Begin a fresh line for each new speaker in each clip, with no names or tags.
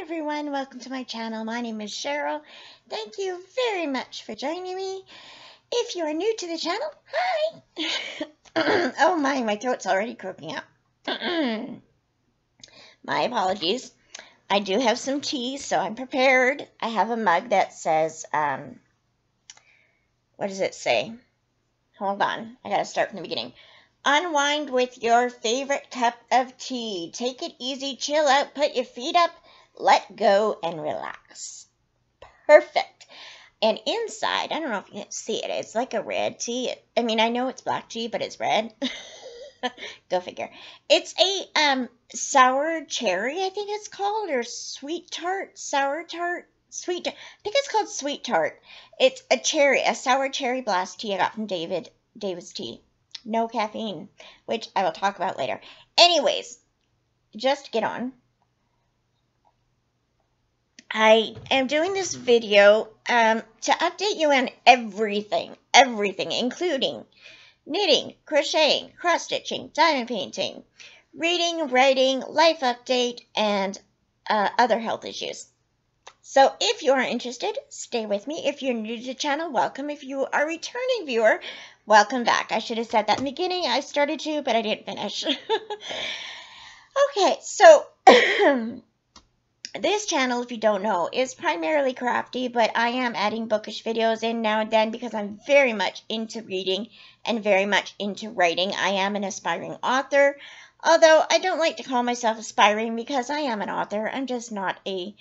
everyone, welcome to my channel. My name is Cheryl. Thank you very much for joining me. If you are new to the channel, hi! Oh my throat's already croaking up. My apologies. I do have some tea, so I'm prepared. I have a mug that says, what does it say? Hold on, I gotta start from the beginning. Unwind with your favorite cup of tea. Take it easy, chill out, put your feet up, let go, and relax. Perfect. And inside, I don't know if you can see it, it's like a red tea. I mean, I know it's black tea, but it's red. Go figure. It's a sour cherry, I think it's called, or sweet tart, sour tart, sweet. I think it's called sweet tart. It's a cherry, a sour cherry blast tea I got from David's Tea. No caffeine, which I will talk about later. Anyways, just get on. I am doing this video to update you on everything, including knitting, crocheting, cross-stitching, diamond painting, reading, writing, life update, and other health issues. So if you are interested, stay with me. If you're new to the channel, welcome. If you are a returning viewer, welcome back. I should have said that in the beginning. I started to, but I didn't finish. Okay, so this channel, if you don't know, is primarily crafty, but I am adding bookish videos in now and then because I'm very much into reading and very much into writing. I am an aspiring author, although I don't like to call myself aspiring because I am an author. I'm just not a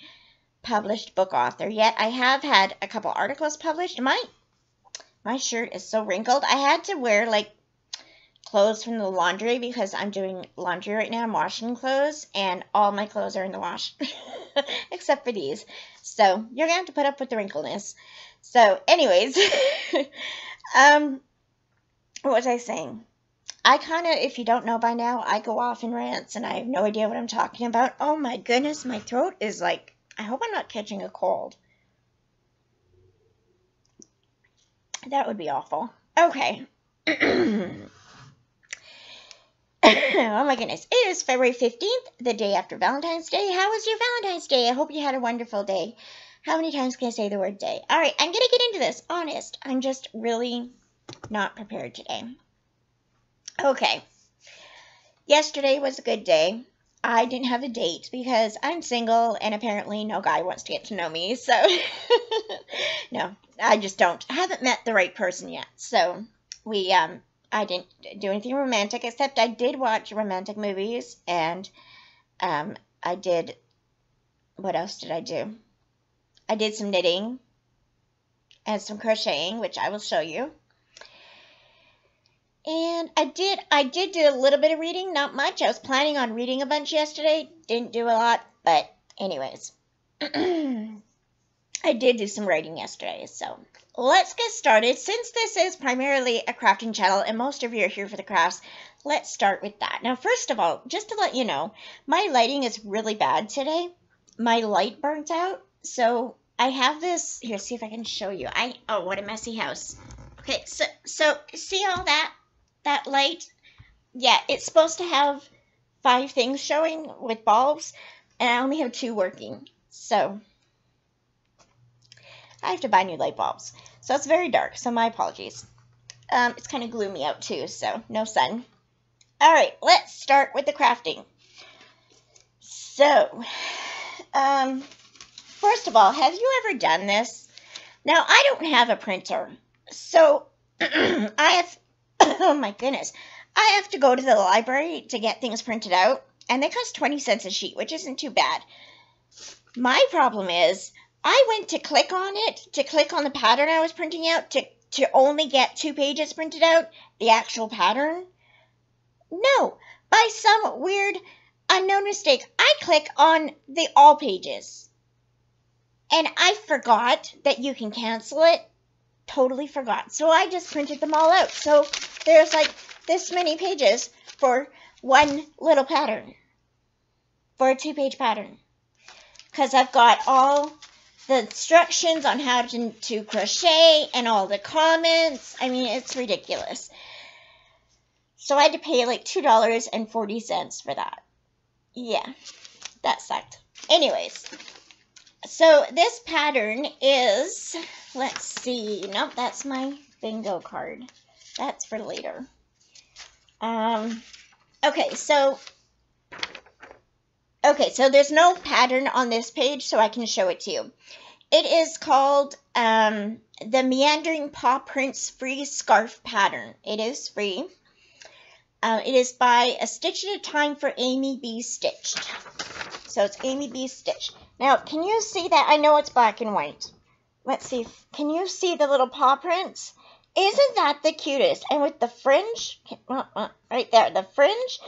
published book author yet. I have had a couple articles published. My shirt is so wrinkled. I had to wear like clothes from the laundry because I'm doing laundry right now. I'm washing clothes and all my clothes are in the wash except for these. So you're gonna have to put up with the wrinkleness. So anyways, what was I saying? I kind of, if you don't know by now, I go off in rants and I have no idea what I'm talking about. Oh my goodness, my throat is like, I hope I'm not catching a cold. That would be awful. Okay. Oh my goodness. It is February 15th, the day after Valentine's Day. How was your Valentine's Day? I hope you had a wonderful day. How many times can I say the word day? All right, I'm going to get into this. Honest. I'm just really not prepared today. Okay. Yesterday was a good day. I didn't have a date because I'm single and apparently no guy wants to get to know me. So, no, I just don't. I haven't met the right person yet. So, I didn't do anything romantic except I did watch romantic movies and I did, what else did I do? I did some knitting and some crocheting, which I will show you. And I did do a little bit of reading, not much. I was planning on reading a bunch yesterday. Didn't do a lot, but anyways. I did do some writing yesterday, so let's get started. Since this is primarily a crafting channel and most of you are here for the crafts, let's start with that. Now, first of all, just to let you know, my lighting is really bad today. My light burnt out, so I have this, here, see if I can show you. Oh, what a messy house. Okay, so see all that light? Yeah, it's supposed to have 5 things showing with bulbs, and I only have 2 working, so I have to buy new light bulbs. So it's very dark, so my apologies. It's kind of gloomy out too, so no sun. All right, let's start with the crafting. So, first of all, have you ever done this? Now, I don't have a printer, so I have, oh my goodness, I have to go to the library to get things printed out, and they cost 20 cents a sheet, which isn't too bad. My problem is, I went to click on it, to click on the pattern I was printing out, to only get 2 pages printed out, the actual pattern. No, by some weird, unknown mistake, I click on the all pages. And I forgot that you can cancel it. Totally forgot. So I just printed them all out. So there's like this many pages for one little pattern. For a 2-page pattern. Because I've got all the instructions on how to crochet and all the comments. I mean, it's ridiculous. So I had to pay like $2.40 for that. Yeah, that sucked. Anyways, So this pattern is, let's see, nope, that's my bingo card. That's for later. Okay, so there's no pattern on this page, so I can show it to you. It is called the Meandering Paw Print's Free Scarf Pattern. It is free. It is by A Stitch at a Time for Amy B. Stitched. So it's Amy B. Stitched. Now, can you see that? I know it's black and white. Let's see. Can you see the little paw prints? Isn't that the cutest? And with the fringe, right there, the fringe,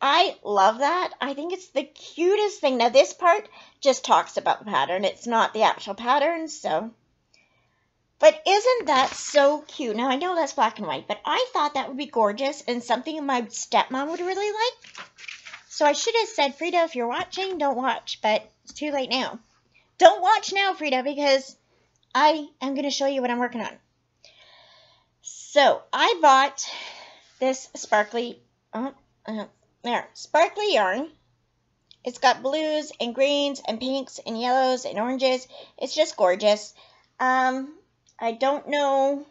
I love that. I think it's the cutest thing. Now, this part just talks about the pattern. It's not the actual pattern, so. But isn't that so cute? Now, I know that's black and white, but I thought that would be gorgeous and something my stepmom would really like. So I should have said, Frida, if you're watching, don't watch, but it's too late now. Don't watch now, Frida, because I am going to show you what I'm working on. So I bought this sparkly, sparkly yarn. It's got blues and greens and pinks and yellows and oranges. It's just gorgeous. I don't know.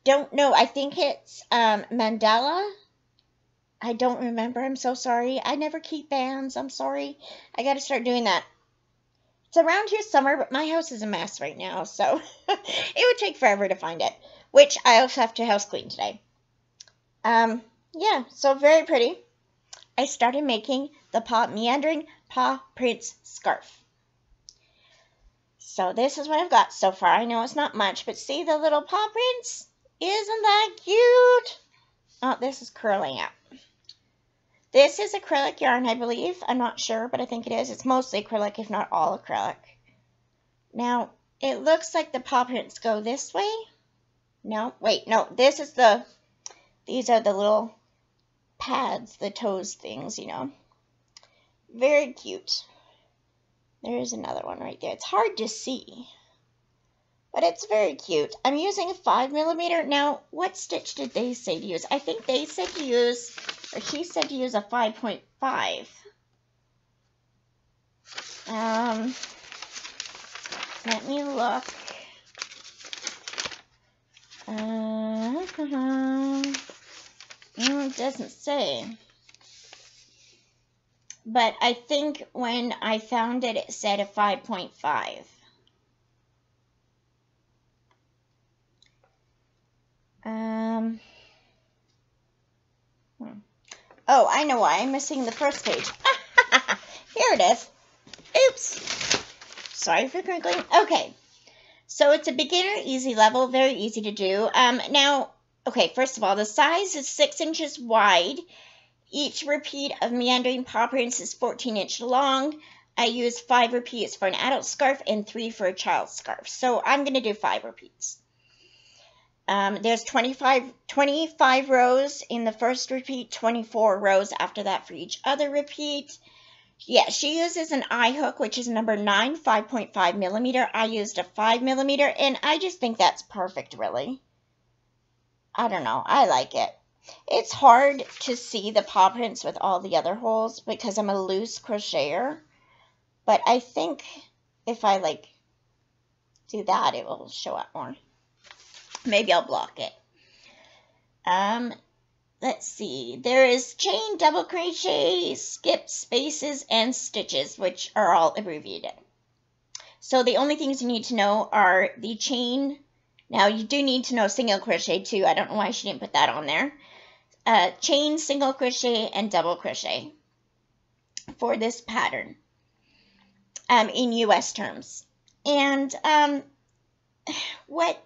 I think it's mandala. I don't remember. I'm so sorry. I never keep bands. I'm sorry. I got to start doing that. It's around here somewhere, but my house is a mess right now, so it would take forever to find it, which I also have to house clean today. Yeah, so very pretty. I started making the Meandering Paw Print scarf. So this is what I've got so far. I know it's not much, but see the little paw prints? Isn't that cute? Oh, this is curling up. This is acrylic yarn, I believe. I'm not sure, but I think it is. It's mostly acrylic, if not all acrylic. Now, it looks like the paw prints go this way. No, wait, no. These are the little pads, the toes things, you know. Very cute. There's another one right there. It's hard to see, but it's very cute. I'm using a 5mm. Now, what stitch did they say to use? I think they said to use, or she said to use a 5.5. Let me look. It doesn't say. But I think when I found it, it said a 5.5. Oh, I know why. I'm missing the first page. Here it is. Oops. Sorry for crinkling. Okay. So it's a beginner easy level. Very easy to do. Now, okay, first of all, the size is 6 inches wide. Each repeat of Meandering Paw Prints is 14 inches long. I use 5 repeats for an adult scarf and 3 for a child's scarf. So I'm going to do 5 repeats. There's 25 rows in the first repeat, 24 rows after that for each other repeat. Yeah, she uses an eye hook, which is number 9, 5.5mm. I used a 5mm, and I just think that's perfect, really. I don't know. I like it. It's hard to see the paw prints with all the other holes because I'm a loose crocheter. But I think if I, do that, it will show up more. Maybe I'll block it. Let's see. There is chain, double crochet, skip, spaces, and stitches, which are all abbreviated. So the only things you need to know are the chain. Now, you do need to know single crochet, too. I don't know why she didn't put that on there. Chain, single crochet, and double crochet for this pattern in U.S. terms. And what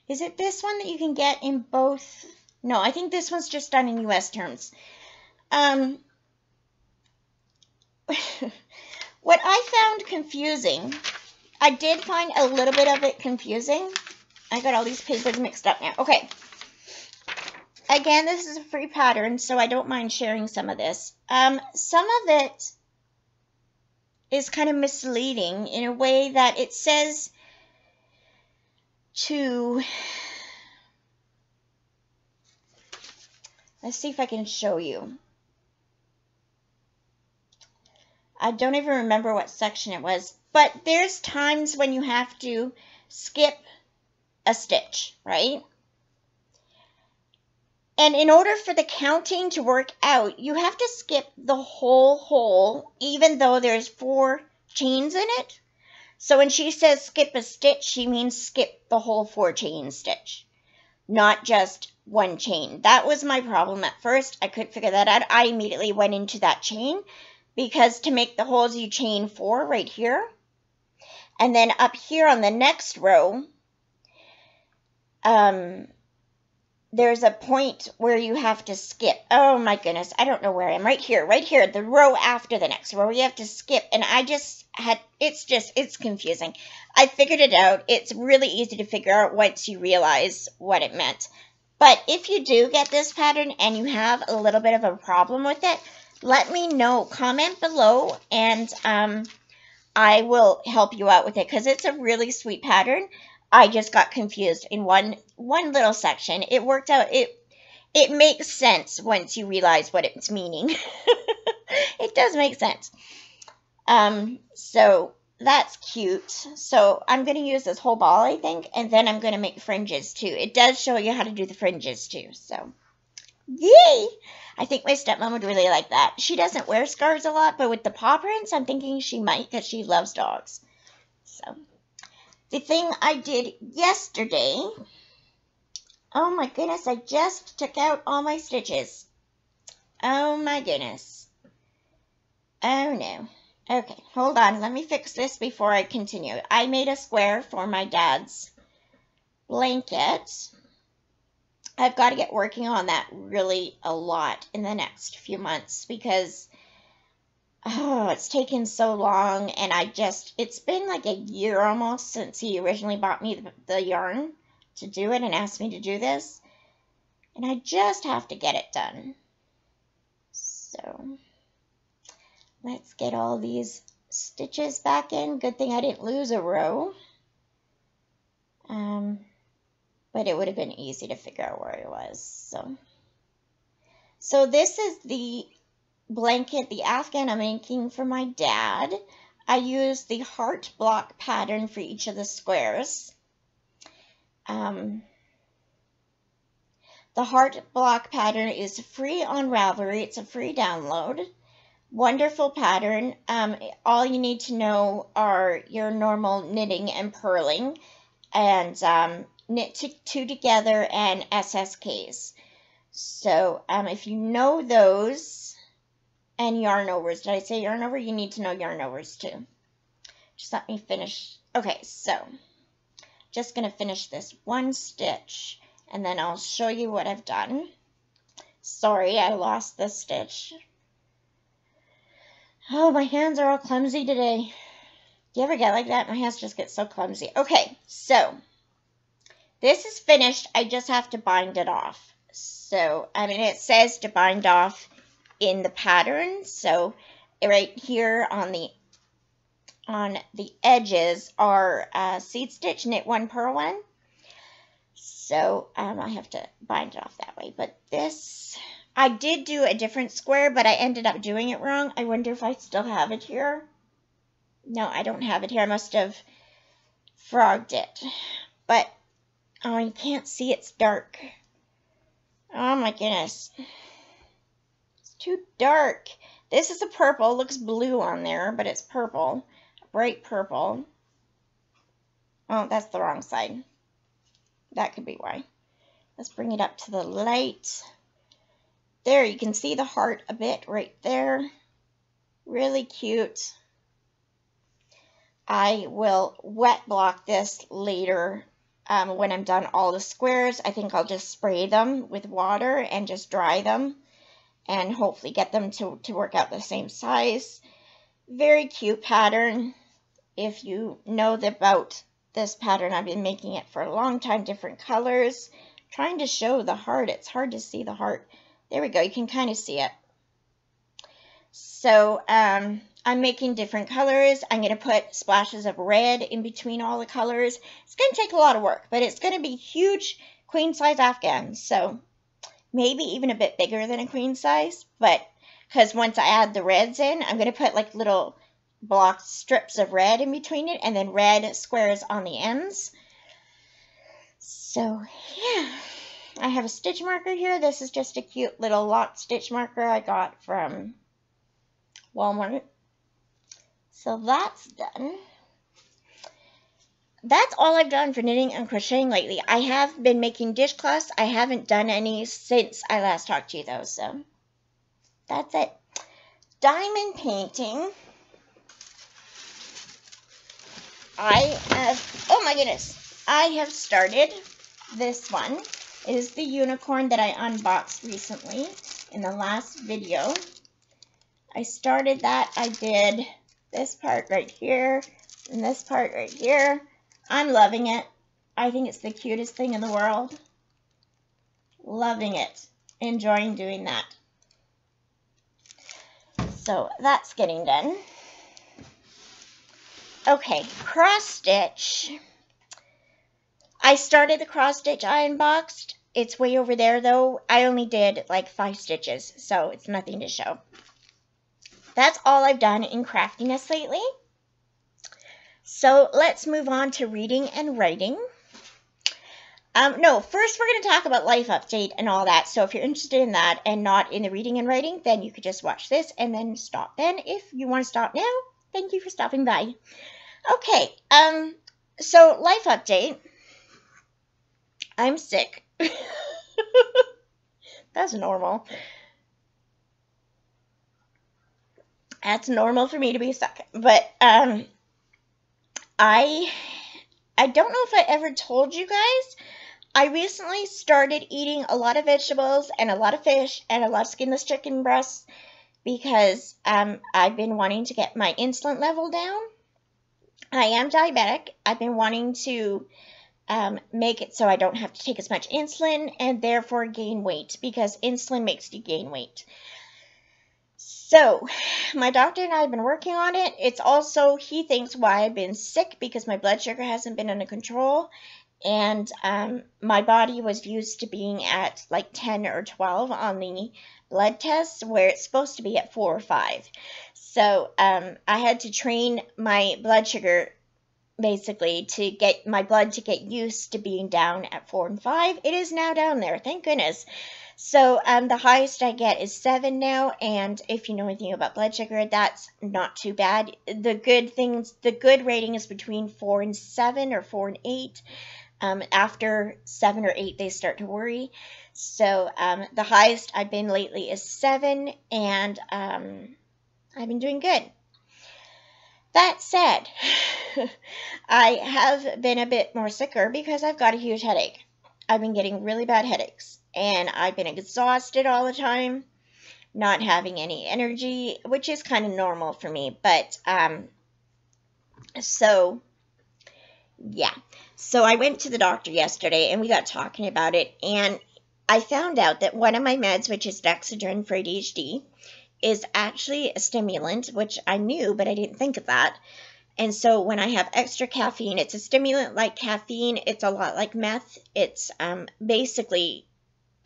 is it, this one that you can get in both? No, I think this one's just done in U.S. terms. What I found confusing, I did find a little bit of it confusing. I got all these papers mixed up now. Okay. Again, this is a free pattern, so I don't mind sharing some of this. Some of it is kind of misleading in a way that it says to... Let's see if I can show you. I don't even remember what section it was, but there's times when you have to skip a stitch, right? And in order for the counting to work out, you have to skip the whole hole, even though there's 4 chains in it. So when she says skip a stitch, she means skip the whole 4 chain stitch, not just 1 chain. That was my problem at first. I couldn't figure that out. I immediately went into that chain because to make the holes, you chain 4 right here. And then up here on the next row, there's a point where you have to skip. Oh my goodness, I don't know where I am. Right here, the row after the next row, you have to skip. And I just had, it's confusing. I figured it out. It's really easy to figure out once you realize what it meant. But if you do get this pattern and you have a little bit of a problem with it, let me know. Comment below and I will help you out with it because it's a really sweet pattern. I just got confused in one little section. It worked out. It makes sense once you realize what it's meaning. It does make sense. So that's cute. So I'm going to use this whole ball, I think, and then I'm going to make fringes too. It does show you how to do the fringes too. So yay! I think my stepmom would really like that. She doesn't wear scarves a lot, but with the paw prints, I'm thinking she might because she loves dogs. So the thing I did yesterday, oh my goodness, I just took out all my stitches. Oh my goodness. Oh no. Okay, hold on. Let me fix this before I continue. I made a square for my dad's blanket. I've got to get working on that really a lot in the next few months because it's taken so long, and it's been like a year almost since he originally bought me the yarn to do it and asked me to do this. And I just have to get it done. So let's get all these stitches back in. Good thing I didn't lose a row. But it would have been easy to figure out where it was. So this is the blanket, the Afghan I'm making for my dad. I used the heart block pattern for each of the squares. The heart block pattern is free on Ravelry. It's a free download. Wonderful pattern. All you need to know are your normal knitting and purling, and knit 2 together and SSKs. So if you know those, and yarn overs. Did I say yarn over? You need to know yarn overs too. Just let me finish. Okay, so just going to finish this 1 stitch, and then I'll show you what I've done. Sorry, I lost this stitch. Oh, my hands are all clumsy today. Do you ever get like that? My hands just get so clumsy. Okay, so this is finished. I just have to bind it off. So, I mean, it says to bind off in the pattern. So, right here on the edges are seed stitch, knit 1, purl 1. So, I have to bind it off that way. But this, I did do a different square, but I ended up doing it wrong. I wonder if I still have it here. No, I don't have it here. I must have frogged it. But oh, you can't see, it's dark. Oh my goodness. It's too dark. This is a purple. It looks blue on there, but it's purple. Bright purple. Oh, that's the wrong side. That could be why. Let's bring it up to the light. There, you can see the heart a bit right there. Really cute. I will wet block this later. When I'm done all the squares, I think I'll just spray them with water and just dry them and hopefully get them to work out the same size. Very cute pattern. If you know about this pattern, I've been making it for a long time, different colors. Trying to show the heart. It's hard to see the heart. There we go. You can kind of see it. So, I'm making different colors. I'm going to put splashes of red in between all the colors. It's going to take a lot of work, but it's going to be huge queen size Afghans. So maybe even a bit bigger than a queen size, but because once I add the reds in, I'm going to put like little block strips of red in between it, and then red squares on the ends. So yeah, I have a stitch marker here. This is just a cute little lock stitch marker I got from Walmart. So that's done. That's all I've done for knitting and crocheting lately. I have been making dishcloths. I haven't done any since I last talked to you though, so that's it. Diamond painting. Oh my goodness, I have started this one. It is the unicorn that I unboxed recently in the last video. I started that. I did this part right here and this part right here. I'm loving it. I think it's the cutest thing in the world. Loving it. Enjoying doing that. So that's getting done. Okay, cross stitch. I started the cross stitch I unboxed. It's way over there though. I only did like 5 stitches, so it's nothing to show. That's all I've done in craftiness lately. So let's move on to reading and writing. No, first we're going to talk about life update and all that. So if you're interested in that and not in the reading and writing, then you could just watch this and then stop. Then if you want to stop now, thank you for stopping by. Okay, so life update. I'm sick. That's normal. That's normal for me to be sick. But I don't know if I ever told you guys, I recently started eating a lot of vegetables and a lot of fish and a lot of skinless chicken breasts because I've been wanting to get my insulin level down. I am diabetic. I've been wanting to make it so I don't have to take as much insulin and therefore gain weight because insulin makes you gain weight. So, my doctor and I have been working on it. It's also, he thinks why I've been sick because my blood sugar hasn't been under control. And my body was used to being at like 10 or 12 on the blood tests where it's supposed to be at 4 or 5. So, I had to train my blood sugar basically to get my blood to get used to being down at 4 and 5. It is now down there, thank goodness. So the highest I get is 7 now, and if you know anything about blood sugar, that's not too bad. The good rating is between 4 and 7 or 4 and 8. After 7 or 8, they start to worry. So the highest I've been lately is 7, and I've been doing good. That said, I have been a bit more sicker because I've got a huge headache. I've been getting really bad headaches, and I've been exhausted all the time, not having any energy, which is kind of normal for me, but, so, yeah. So I went to the doctor yesterday, and we got talking about it, and I found out that one of my meds, which is Dexedrine for ADHD, is actually a stimulant, which I knew, but I didn't think of that. And so when I have extra caffeine, it's a stimulant like caffeine. It's a lot like meth. It's basically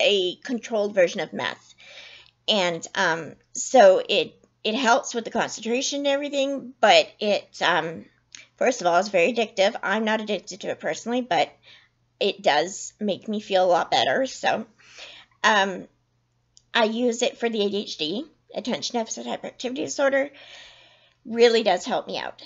a controlled version of meth. And so it helps with the concentration and everything, but it, first of all, it's very addictive. I'm not addicted to it personally, but it does make me feel a lot better. So I use it for the ADHD, attention deficit hyperactivity disorder. Really does help me out.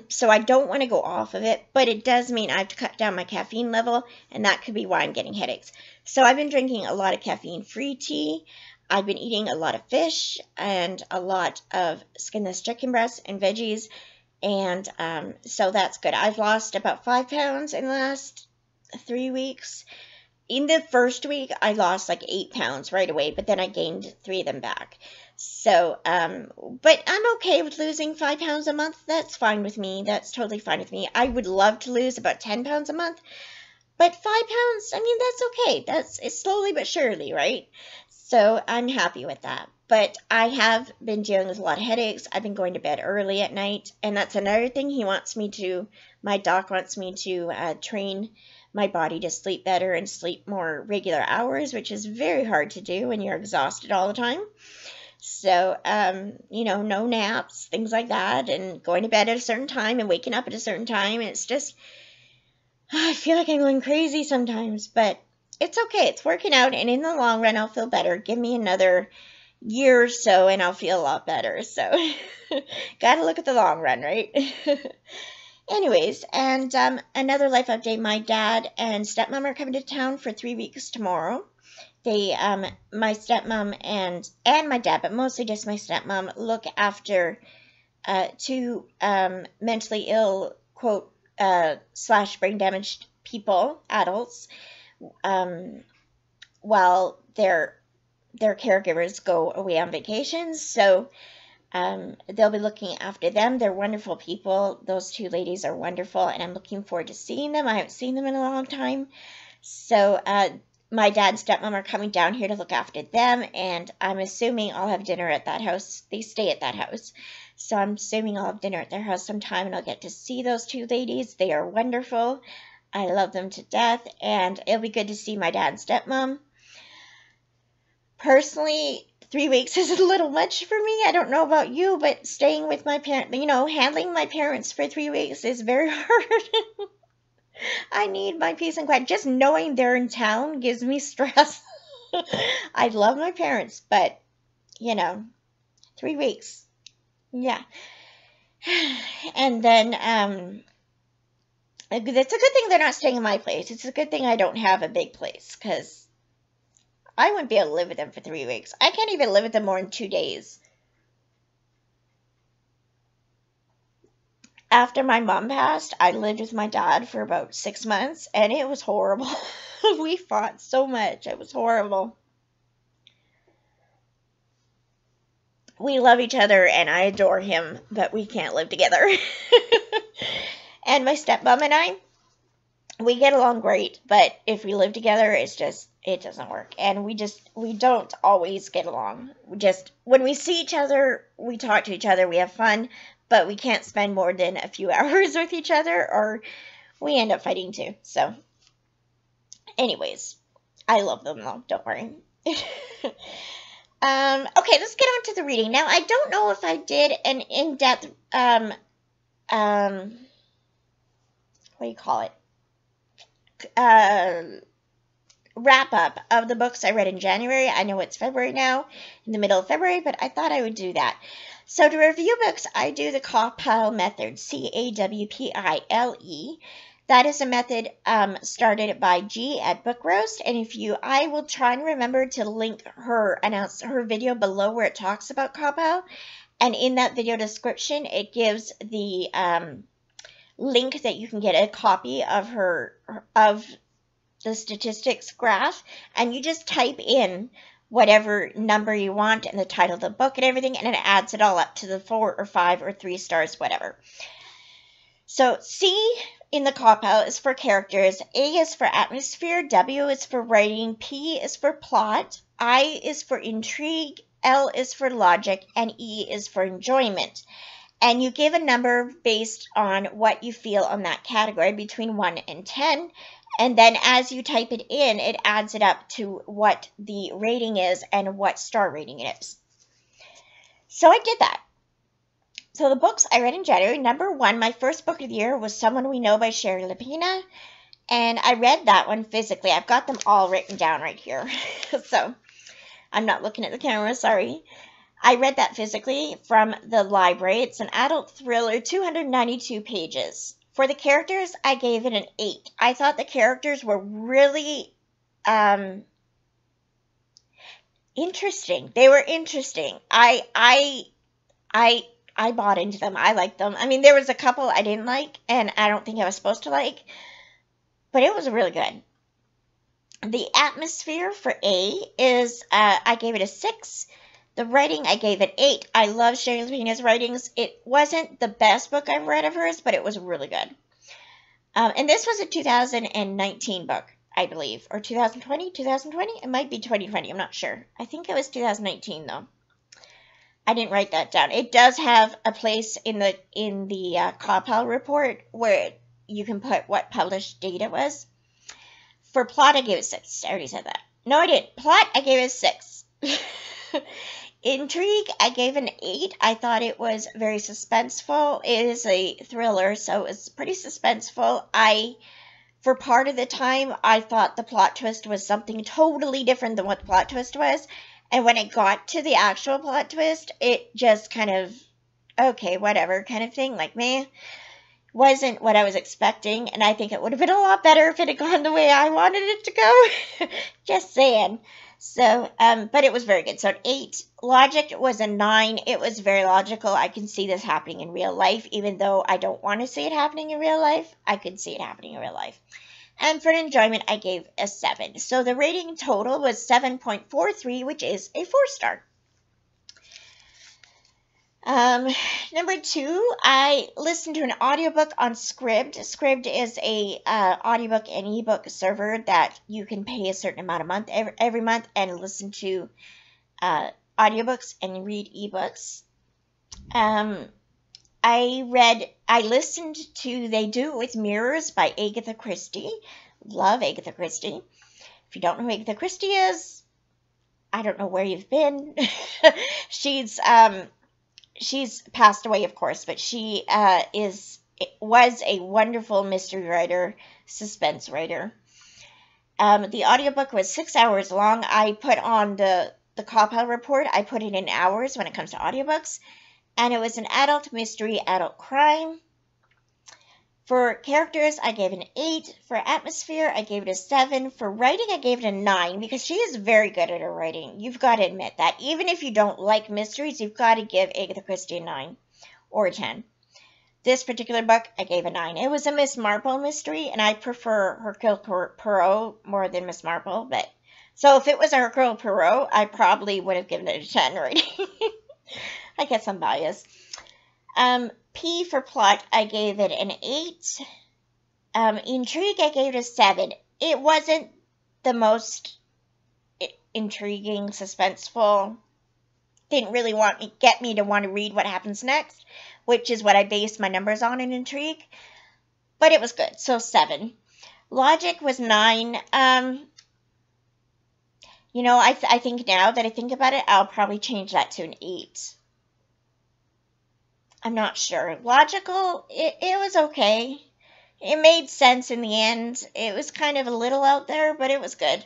So I don't want to go off of it, but it does mean I have to cut down my caffeine level, and that could be why I'm getting headaches. So I've been drinking a lot of caffeine-free tea. I've been eating a lot of fish and a lot of skinless chicken breasts and veggies, and so that's good. I've lost about 5 pounds in the last 3 weeks. In the first week, I lost like 8 pounds right away, but then I gained 3 of them back. So, but I'm okay with losing 5 pounds a month. That's fine with me. That's totally fine with me. I would love to lose about 10 pounds a month, but 5 pounds, I mean, that's okay. It's slowly but surely, right? So I'm happy with that. But I have been dealing with a lot of headaches. I've been going to bed early at night, and that's another thing my doc wants me to train my body to sleep better and sleep more regular hours, which is very hard to do when you're exhausted all the time. So, you know, no naps, things like that, and going to bed at a certain time and waking up at a certain time. It's just, I feel like I'm going crazy sometimes, but it's okay. It's working out, and in the long run, I'll feel better. Give me another year or so, and I'll feel a lot better. So, gotta look at the long run, right? Anyways, and another life update. My dad and stepmom are coming to town for 3 weeks tomorrow. They, my stepmom and my dad, but mostly just my stepmom, look after two mentally ill, quote, slash brain damaged people, adults, while their caregivers go away on vacations. So they'll be looking after them. They're wonderful people. Those two ladies are wonderful, and I'm looking forward to seeing them. I haven't seen them in a long time. So my dad and stepmom are coming down here to look after them, and I'm assuming I'll have dinner at that house. They stay at that house. So I'm assuming I'll have dinner at their house sometime, and I'll get to see those two ladies. They are wonderful. I love them to death, and it'll be good to see my dad and stepmom. Personally, 3 weeks is a little much for me. I don't know about you, but staying with my parents, you know, handling my parents for 3 weeks is very hard. I need my peace and quiet. Just knowing they're in town gives me stress. I love my parents, but, you know, 3 weeks. Yeah. And then, it's a good thing they're not staying in my place. It's a good thing I don't have a big place, because I wouldn't be able to live with them for 3 weeks. I can't even live with them more than 2 days. After my mom passed, I lived with my dad for about 6 months, and it was horrible. We fought so much. It was horrible. We love each other, and I adore him, but we can't live together. And my stepmom and I, we get along great, but if we live together, it doesn't work. And we don't always get along. When we see each other, we talk to each other, we have fun, but we can't spend more than a few hours with each other, or we end up fighting too. So, anyways, I love them though, don't worry. Okay, let's get on to the reading. Now, I don't know if I did an in-depth, what do you call it? Wrap up of the books I read in January. I know it's February now, in the middle of February, but I thought I would do that. So to review books, I do the CAWPILE method, CAWPILE. That is a method started by G at Book Roast, and I will try and remember to announce her video below where it talks about CAWPILE, and in that video description, it gives the link that you can get a copy of the statistics graph, and you just type in whatever number you want and the title of the book and everything, and it adds it all up to the 4 or 5 or 3 stars, whatever. So C in the CAWPILE is for characters, A is for atmosphere, W is for writing, P is for plot, I is for intrigue, L is for logic, and E is for enjoyment. And you give a number based on what you feel on that category between 1 and 10. And then as you type it in, it adds it up to what the rating is and what star rating it is. So I did that. So the books I read in January, number 1, my first book of the year was Someone We Know by Sherry Lapina. And I read that one physically. I've got them all written down right here. So I'm not looking at the camera, sorry. I read that physically from the library. It's an adult thriller, 292 pages. For the characters, I gave it an 8. I thought the characters were really interesting. They were interesting. I bought into them. I liked them. I mean, there was a couple I didn't like, and I don't think I was supposed to like, but it was really good. The atmosphere for A is, I gave it a 6. The writing, I gave it 8. I love Sherry Lapina's writings. It wasn't the best book I've read of hers, but it was really good. And this was a 2019 book, I believe. Or 2020? 2020? It might be 2020. I'm not sure. I think it was 2019, though. I didn't write that down. It does have a place in the CAWPILE report where you can put what published date it was. For plot, I gave it 6. I already said that. No, I didn't. Plot, I gave it 6. Intrigue, I gave an 8. I thought it was very suspenseful. It is a thriller, so it's pretty suspenseful. For part of the time, I thought the plot twist was something totally different than what the plot twist was. And when it got to the actual plot twist, it just kind of, okay, whatever kind of thing. Like, meh. Wasn't what I was expecting. And I think it would have been a lot better if it had gone the way I wanted it to go. Just saying. So, but it was very good. So, an 8. Logic was a 9. It was very logical. I can see this happening in real life. Even though I don't want to see it happening in real life, I could see it happening in real life. And for enjoyment, I gave a 7. So, the rating total was 7.43, which is a 4-star. Number 2, I listened to an audiobook on Scribd. Scribd is a audiobook and ebook server that you can pay a certain amount of month every month and listen to audiobooks and read ebooks. I listened to They Do It With Mirrors by Agatha Christie. Love Agatha Christie. If you don't know who Agatha Christie is, I don't know where you've been. She's passed away, of course, but she was a wonderful mystery writer, suspense writer. The audiobook was 6 hours long. I put on the CAWPILE report. I put it in hours when it comes to audiobooks. And it was an adult mystery, adult crime. For characters, I gave an 8. For atmosphere, I gave it a 7. For writing, I gave it a 9 because she is very good at her writing. You've got to admit that. Even if you don't like mysteries, you've got to give Agatha Christie a 9 or a 10. This particular book, I gave a 9. It was a Miss Marple mystery, and I prefer Hercule Poirot more than Miss Marple. So if it was a Hercule Poirot, I probably would have given it a 10 rating. I guess I'm biased. P for plot, I gave it an 8. Intrigue, I gave it a 7. It wasn't the most intriguing, suspenseful. Didn't really get me to want to read what happens next, which is what I based my numbers on in Intrigue. But it was good, so 7. Logic was 9. I think now that I think about it, I'll probably change that to an 8. I'm not sure. Logical, it was okay. It made sense in the end. It was kind of a little out there, but it was good.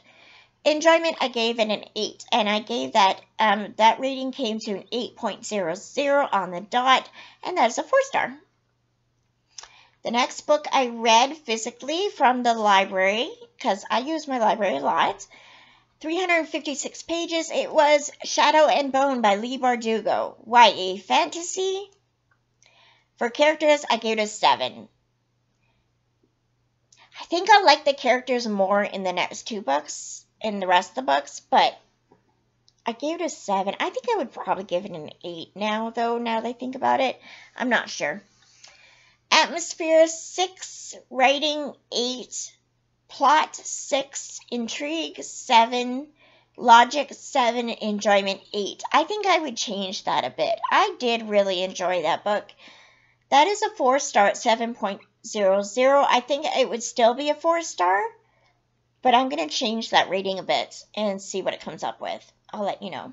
Enjoyment, I gave it an 8, and I gave that rating came to an 8.00 on the dot, and that's a 4-star. The next book I read physically from the library, because I use my library a lot, 356 pages. It was Shadow and Bone by Leigh Bardugo, YA fantasy. For characters, I gave it a 7. I think I like the characters more in the next 2 books, in the rest of the books, but I gave it a 7. I think I would probably give it an 8 now, though, now that I think about it. I'm not sure. Atmosphere, 6. Writing, 8. Plot, 6. Intrigue, 7. Logic, 7. Enjoyment, 8. I think I would change that a bit. I did really enjoy that book. That is a 4-star at 7.00. I think it would still be a 4-star, but I'm going to change that rating a bit and see what it comes up with. I'll let you know.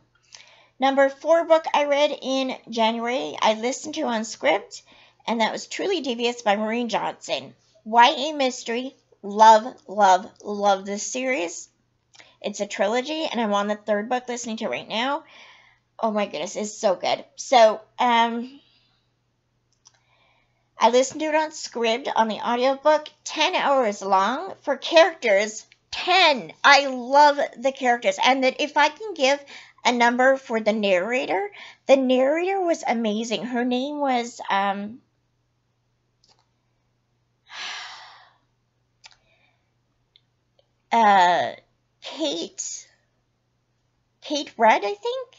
Number 4 book I read in January, I listened to on Scribd, and that was Truly Devious by Maureen Johnson. YA mystery. Love, love, love this series. It's a trilogy, and I'm on the 3rd book listening to it right now. Oh my goodness, it's so good. So, I listened to it on Scribd on the audiobook, 10 hours long. For characters, 10. I love the characters. And that if I can give a number for the narrator was amazing. Her name was, Kate Rudd, I think?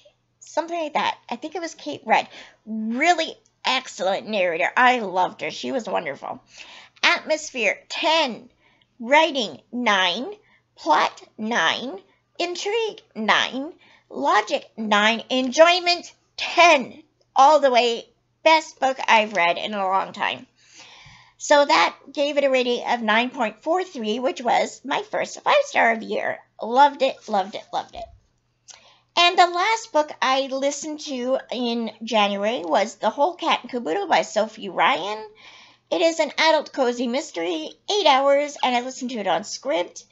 Something like that. I think it was Kate Rudd. Really excellent narrator. I loved her. She was wonderful. Atmosphere, 10. Writing, 9. Plot, 9. Intrigue, 9. Logic, 9. Enjoyment, 10. All the way. Best book I've read in a long time. So that gave it a rating of 9.43, which was my first 5-star of the year. Loved it, loved it, loved it. And the last book I listened to in January was The Whole Cat and Caboodle by Sophie Ryan. It is an adult cozy mystery, 8 hours, and I listened to it on Scribd.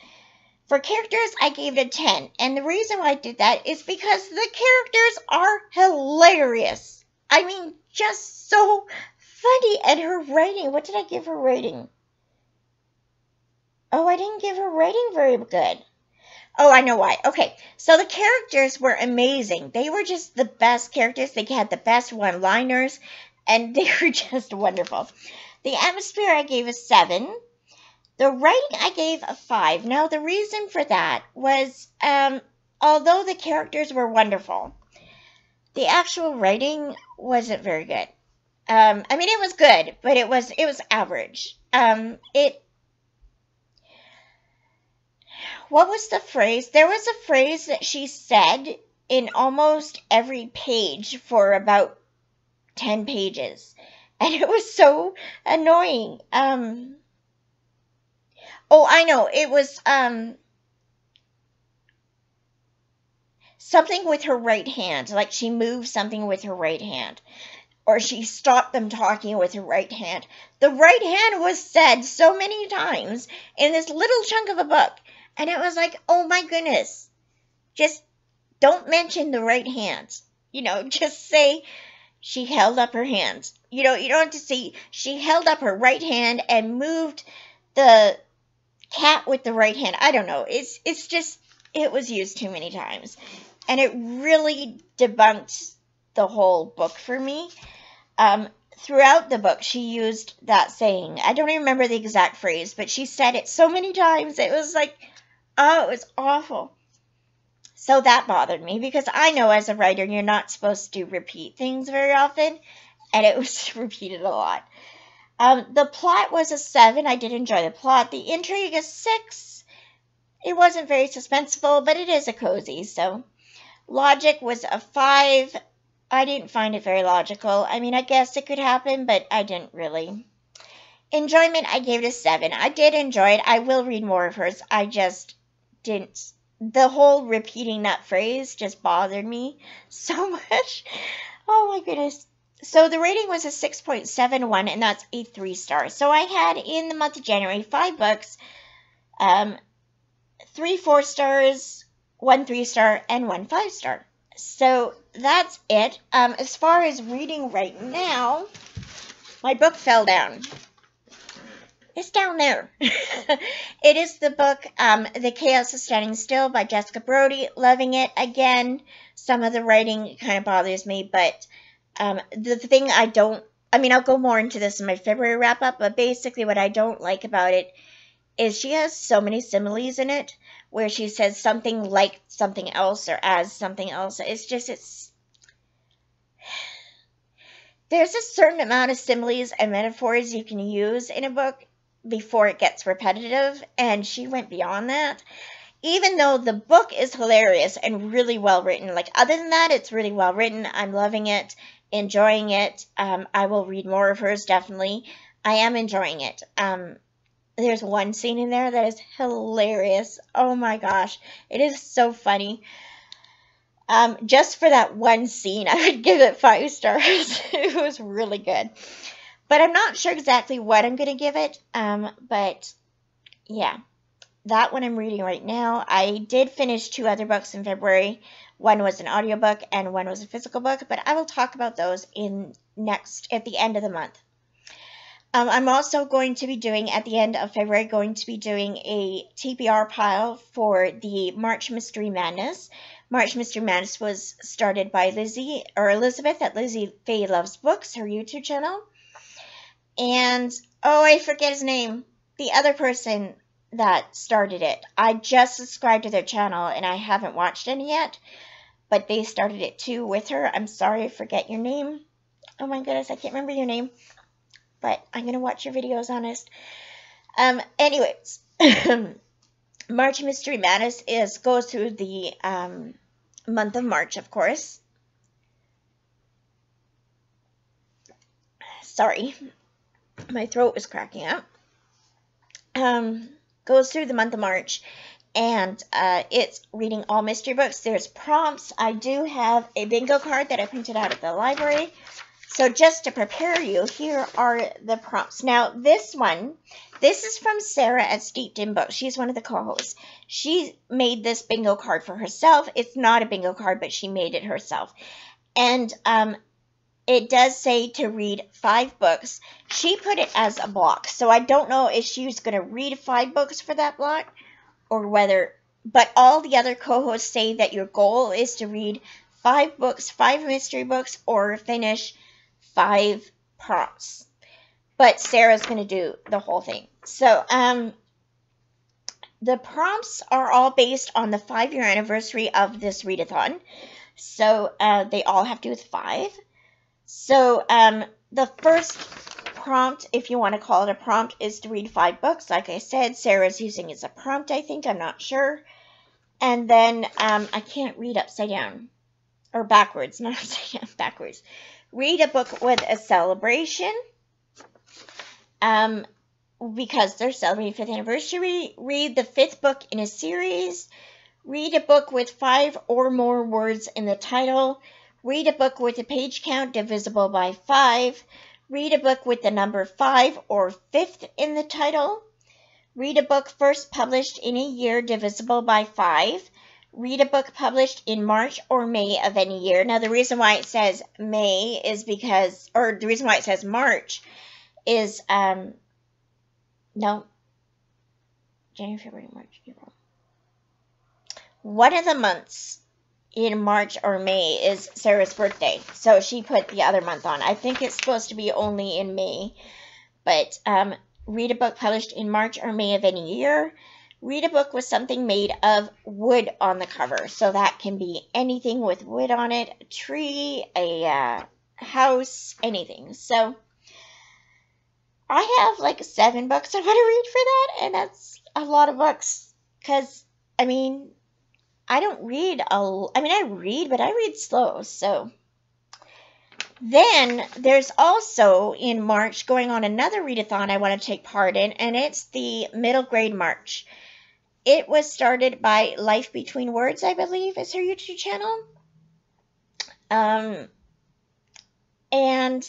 For characters, I gave it a 10, and the reason why I did that is because the characters are hilarious. I mean, just so funny, and her writing, what did I give her rating? Oh, I didn't give her rating very good. Oh, I know why. Okay, so the characters were amazing. They were just the best characters. They had the best one-liners, and they were just wonderful. The atmosphere I gave a 7. The writing I gave a 5. Now, the reason for that was, although the characters were wonderful, the actual writing wasn't very good. I mean, it was good, but it was average. What was the phrase? There was a phrase that she said in almost every page for about 10 pages, and it was so annoying. Oh, I know. It was something with her right hand. Like she moved something with her right hand. Or she stopped them talking with her right hand. The right hand was said so many times in this little chunk of a book. And it was like, oh my goodness. Just don't mention the right hand. You know, just say she held up her hands. You know, you don't have to say she held up her right hand and moved the cat with the right hand. I don't know. It's just, it was used too many times. And it really debunked the whole book for me. Throughout the book, she used that saying. I don't even remember the exact phrase, but she said it so many times. It was like, oh, it was awful. So that bothered me because I know as a writer, you're not supposed to repeat things very often. And it was repeated a lot. The plot was a 7. I did enjoy the plot. The intrigue is 6. It wasn't very suspenseful, but it is a cozy. So logic was a 5. I didn't find it very logical. I mean, I guess it could happen, but I didn't really. Enjoyment, I gave it a 7. I did enjoy it. I will read more of hers. I just didn't. The whole repeating that phrase just bothered me so much. Oh my goodness. So the rating was a 6.71, and that's a 3-star. So I had in the month of January 5 books, 3 4-stars, 1 3-star, and 1 5-star. So that's it. As far as reading right now, my book fell down. It's down there. It is the book, The Chaos of Standing Still by Jessica Brody. Loving it. Again, some of the writing kind of bothers me, but the thing I don't, I mean, I'll go more into this in my February wrap-up, but basically what I don't like about it is she has so many similes in it, where she says something like something else or as something else. It's just, there's a certain amount of similes and metaphors you can use in a book before it gets repetitive, and she went beyond that. Even though the book is hilarious and really well written, like other than that, it's really well written. I'm loving it, enjoying it. I will read more of hers, definitely. I am enjoying it. There's one scene in there that is hilarious. Oh my gosh, it is so funny. Just for that one scene, I would give it 5 stars. It was really good. But I'm not sure exactly what I'm going to give it. But yeah, that one I'm reading right now. I did finish 2 other books in February. One was an audiobook and one was a physical book, but I will talk about those at the end of the month. I'm also going to be doing, at the end of February, a TBR pile for the March Mystery Madness. March Mystery Madness was started by Elizabeth at Lizzie Faye Loves Books, her YouTube channel. And, oh, I forget his name. The other person that started it. I just subscribed to their channel and I haven't watched any yet. But they started it too with her. I'm sorry, I forget your name. Oh my goodness, I can't remember your name. But I'm going to watch your videos, honest. Anyways, March Mystery Madness goes through the month of March, of course. Sorry, my throat was cracking up. Goes through the month of March. and it's reading all mystery books. There's prompts. I do have a bingo card that I printed out at the library. So just to prepare you, here are the prompts. Now, this is from Sarah at Steeped in Books. She's one of the co-hosts. She made this bingo card for herself. It's not a bingo card, but she made it herself. And it does say to read 5 books. She put it as a block. So I don't know if she was going to read 5 books for that block or whether, but all the other co-hosts say that your goal is to read 5 books, 5 mystery books, or finish 5 prompts. But Sarah's going to do the whole thing. So, the prompts are all based on the 5-year anniversary of this readathon. So, they all have to do with 5. So, the first prompt, if you want to call it a prompt, is to read 5 books. Like I said, Sarah's using it as a prompt, I think. I'm not sure. And then, I can't read upside down. Or backwards, not upside down, backwards. Read a book with a celebration. Because they're celebrating 5th anniversary. Read the 5th book in a series. Read a book with 5 or more words in the title. Read a book with a page count divisible by 5. Read a book with the number 5 or 5th in the title. Read a book first published in a year divisible by 5. Read a book published in March or May of any year. Now, the reason why it says May is because, or the reason why it says March is, no, January, February, March, April. One of the months in March or May is Sarah's birthday, so she put the other month on. I think it's supposed to be only in May, but read a book published in March or May of any year. Read a book with something made of wood on the cover. So that can be anything with wood on it, a tree, a house, anything. So I have like 7 books I want to read for that, and that's a lot of books. Because, I mean, I don't read, I read, but I read slow, so. Then there's also in March going on another readathon I want to take part in, and it's the middle grade March. It was started by Life Between Words, I believe, is her YouTube channel. And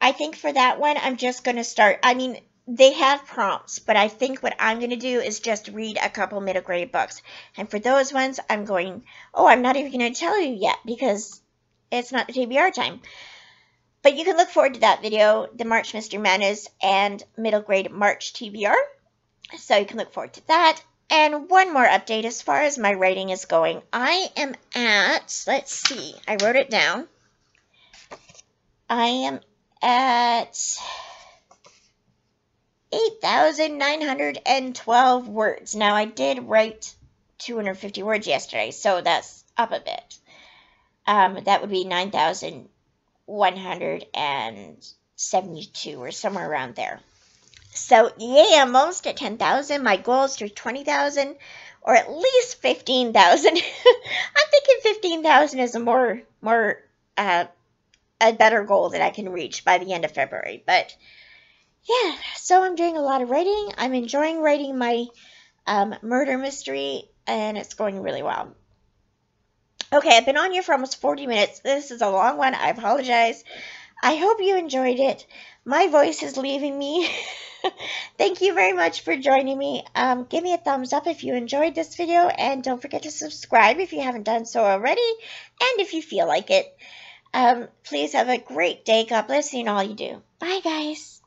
I think for that one, I'm just going to start, I mean, they have prompts, but I think what I'm going to do is just read a couple middle grade books. And for those ones, I'm not even going to tell you yet because it's not the TBR time. But you can look forward to that video, the March Mystery Madness and middle grade March TBR. So you can look forward to that. And one more update as far as my writing is going. I am at, let's see, I wrote it down. I am at 8,912 words. Now, I did write 250 words yesterday, so that's up a bit. That would be 9,172 or somewhere around there. So, yeah, I'm almost at 10,000. My goal is to 20,000 or at least 15,000. I'm thinking 15,000 is a a better goal that I can reach by the end of February. But, yeah, so I'm doing a lot of writing. I'm enjoying writing my murder mystery, and it's going really well. Okay, I've been on here for almost 40 minutes. This is a long one. I apologize. I hope you enjoyed it. My voice is leaving me. Thank you very much for joining me. Give me a thumbs up if you enjoyed this video, and don't forget to subscribe if you haven't done so already, and if you feel like it. Please have a great day. God bless you in all you do. Bye, guys.